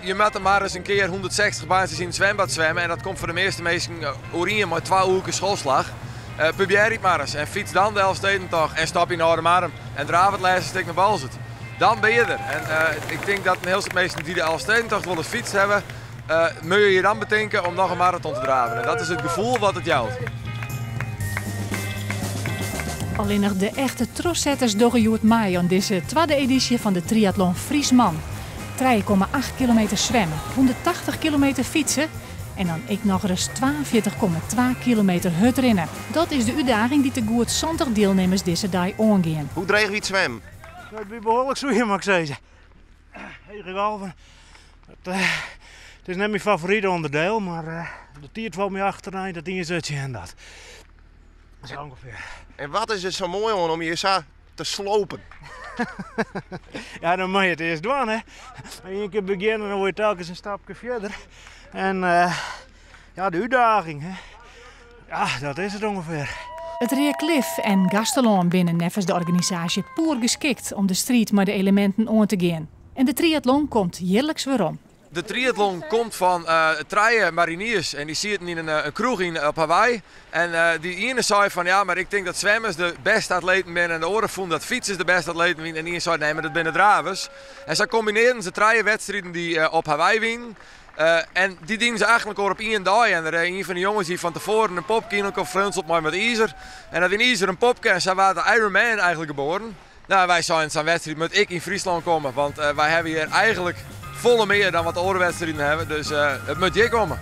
je moet er maar eens een keer 160 baantjes in het zwembad zwemmen. En dat komt voor de meeste mensen oranje met 2 uur schoolslag. Probeer het maar eens en fiets dan de Elfstedentocht en stap je naar de arm en draaf het laatste stuk naar Balzert. Dan ben je er. En ik denk dat heel veel mensen die de Elfstedentocht willen fietsen hebben, moet je je dan bedenken om nog een marathon te draven. En dat is het gevoel wat het jouwt. Alleen nog de echte trossetters doggen het mij aan deze tweede editie van de triathlon Friesman. 3,8 kilometer zwemmen, 180 kilometer fietsen en dan ik nog eens 42,2 kilometer hutrennen. Dat is de uitdaging die de goed 70 deelnemers deze dag aangaan. Hoe dreig je het zwem? Het is behoorlijk zoeien, mag ik zeggen. Het is net mijn favoriete onderdeel, maar de tiert valt me achteraan, dat ding is het en dat. Dat is ongeveer. En wat is het zo mooi om je zo te slopen? Ja, dan moet je het eerst doen, hè. Als je een keer beginnen, dan word je telkens een stapje verder. En ja, de uitdaging, hè. Ja, dat is het ongeveer. Het Reerklif en Gastelon binnen nevens de organisatie poer geschikt om de strijd met de elementen aan te gaan. En de triathlon komt heerlijks weer om. De triathlon komt van 3 mariniers en die zitten in een kroeg op Hawaii. En die ene zei van ja, maar ik denk dat zwemmers de beste atleten zijn en de oren vonden dat fietsers de beste atleten zijn. En die zei nee, maar dat zijn de dravers. En ze combineerden ze 3 wedstrijden die op Hawaii winnen. En die dienen ze eigenlijk ook op 1 dag. En er een van de jongens die van tevoren een popje confronteerd op met Iser. En dat in Iser een popje en ze waren de Ironman eigenlijk geboren. Nou, wij zeiden zo'n wedstrijd moet ik in Friesland komen, want wij hebben hier eigenlijk volle meer dan wat andere wedstrijden hebben. Dus het moet hier komen.